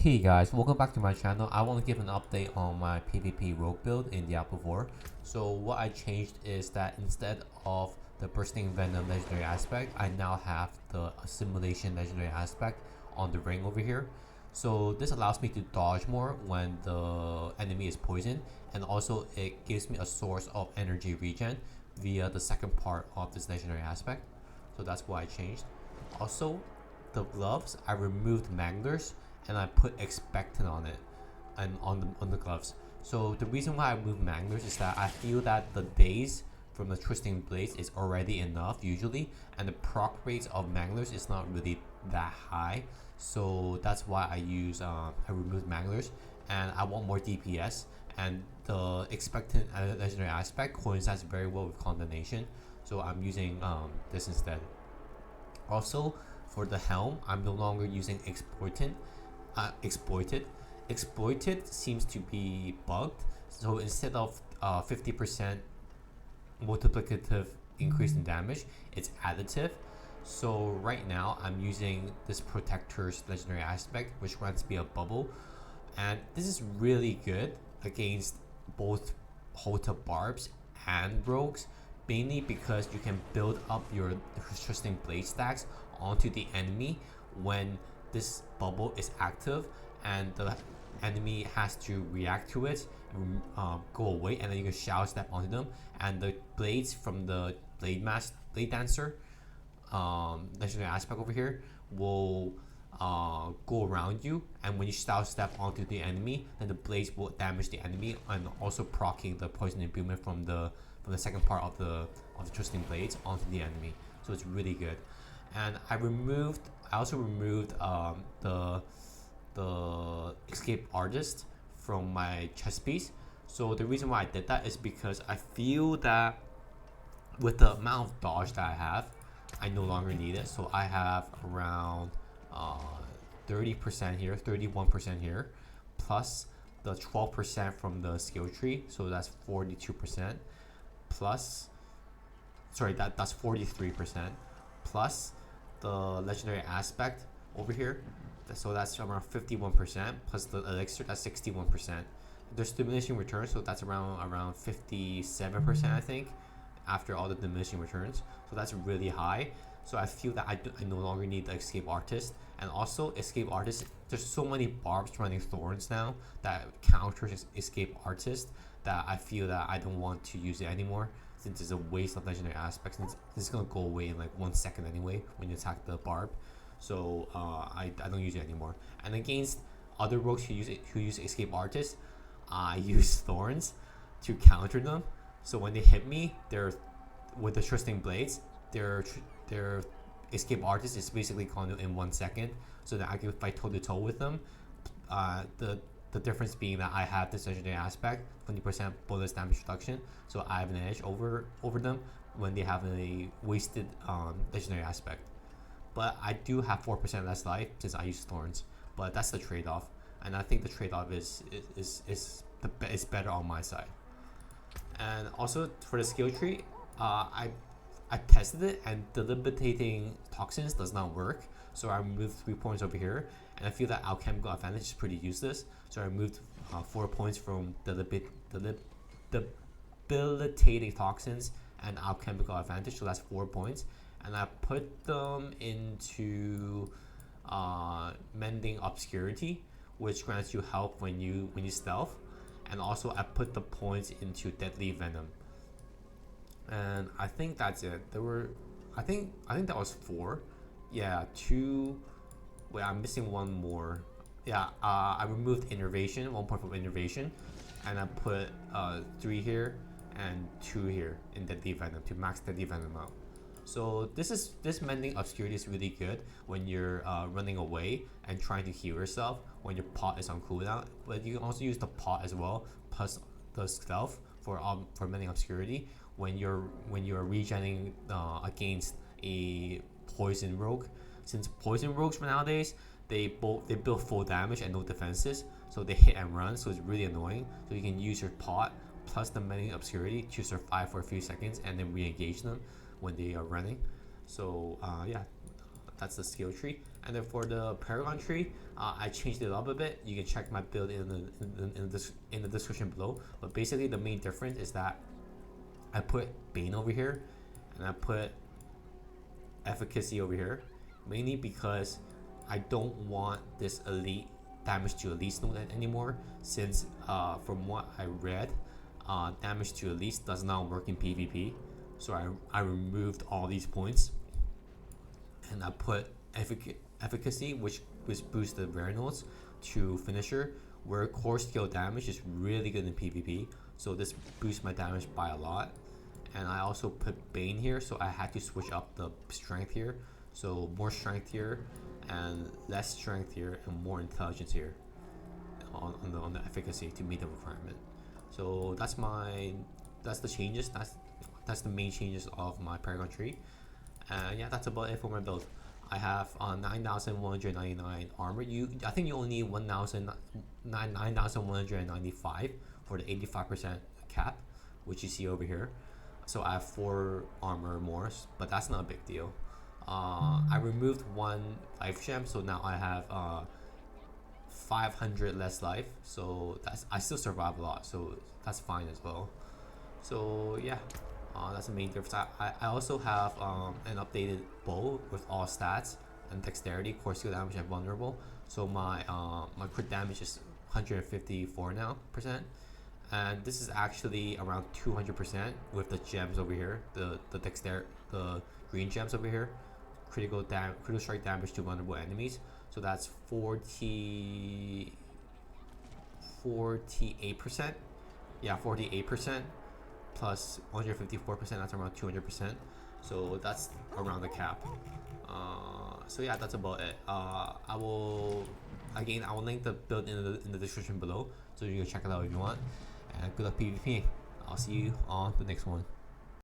Hey guys, welcome back to my channel. I want to give an update on my PvP rogue build in Diablo 4. So what I changed is that instead of the bursting venom legendary aspect, I now have the assimilation legendary aspect on the ring over here. So this allows me to dodge more when the enemy is poisoned, and also it gives me a source of energy regen via the second part of this legendary aspect. So that's what I changed. Also, the gloves, I removed manglers and I put expectant on it and on the gloves. So the reason why I moved manglers is that I feel that the days from the twisting blades is already enough usually, and the proc rates of manglers is not really that high. So that's why I removed manglers, and I want more DPS, and the expectant legendary aspect coincides very well with condemnation. So I'm using this instead. Also, for the helm, I'm no longer using exploited. Exploited seems to be bugged. So instead of 50% multiplicative increase in damage, it's additive. So right now I'm using this protector's legendary aspect, which grants me a bubble, and this is really good against both HOTA Barbs and rogues, mainly because you can build up your trusting blade stacks onto the enemy when this bubble is active, and the enemy has to react to it and go away, and then you can shadow step onto them, and the blades from the blade dancer legendary aspect over here will go around you, and when you step onto the enemy, then the blades will damage the enemy, and also proccing the poison imbuement from the second part of the twisting blades onto the enemy. So it's really good. And I also removed the escape artist from my chest piece. So the reason why I did that is because I feel that with the amount of dodge that I have, I no longer need it. So I have around 30% here, 31% here, plus the 12% from the skill tree. So that's 42%. Plus, sorry, that's 43%. Plus the legendary aspect over here. So that's around 51%. Plus the elixir, that's 61%. There's diminishing returns, so that's around 57%, I think, after all the diminishing returns. So that's really high. So I feel that I no longer need the escape artist. And also escape artist, there's so many barbs running thorns now that counters escape artist, that I feel that I don't want to use it anymore, since it's a waste of legendary aspects, since it's gonna go away in like 1 second anyway when you attack the barb. So I don't use it anymore. And against other rogues who use escape artist, I use thorns to counter them. So when they hit me, they're with the trusting blades, their escape artist is basically gone in 1 second, so that I can fight toe to toe with them. The difference being that I have this legendary aspect, 20% bonus damage reduction, so I have an edge over them when they have a wasted legendary aspect. But I do have 4% less life since I use thorns. But that's the trade-off, and I think the trade-off is better on my side. And also for the skill tree, I tested it, and debilitating toxins does not work. So I removed 3 points over here, and I feel that alchemical advantage is pretty useless. So I removed 4 points from debilitating toxins and alchemical advantage. So that's 4 points, and I put them into mending obscurity, which grants you help when you stealth. And also I put the points into deadly venom. And I think that's it. I think that was 4. Yeah, 2. Wait, I'm missing 1 more. Yeah, I removed innervation, 1 point from innervation, and I put 3 here and 2 here in deadly venom to max deadly venom out. So this mending obscurity is really good when you're running away and trying to heal yourself when your pot is on cooldown. But you can also use the pot as well, plus the stealth for mending obscurity when you're regenerating against a poison rogue. Since poison rogues nowadays, they build full damage and no defenses, so they hit and run. So it's really annoying. So you can use your pot plus the mending obscurity to survive for a few seconds and then re-engage them when they are running. So yeah, that's the skill tree. And then for the Paragon tree, I changed it up a bit. You can check my build in the description below. But basically, the main difference is that I put Bane over here, and I put Efficacy over here, mainly because I don't want this elite damage to elite node anymore, since from what I read, damage to elite does not work in PvP. So I removed all these points, and I put Efficacy, which boosts the rare nodes, to Finisher, where core skill damage is really good in PvP. So this boosts my damage by a lot. And I also put Bane here, so I had to switch up the strength here. So more strength here, and less strength here, and more intelligence here on the efficacy to meet the requirement. So that's the changes. That's the main changes of my Paragon tree. And yeah, that's about it for my build. I have 9,199 armor. I think you only need 9,195 for the 85% cap, which you see over here. So I have 4 armor more, but that's not a big deal. I removed 1 life gem, so now I have 500 less life. So I still survive a lot, so that's fine as well. So yeah, that's the main difference. I also have an updated bow with all stats and dexterity, core skill damage, and vulnerable. So my crit damage is 154 now percent. And this is actually around 200% with the gems over here, the green gems over here, critical strike damage to vulnerable enemies. So that's 48%. Yeah, 48% plus 154%. That's around 200%. So that's around the cap. So yeah, that's about it. I will link the build in the description below, so you can check it out if you want. And good luck PvP. I'll see you on the next one.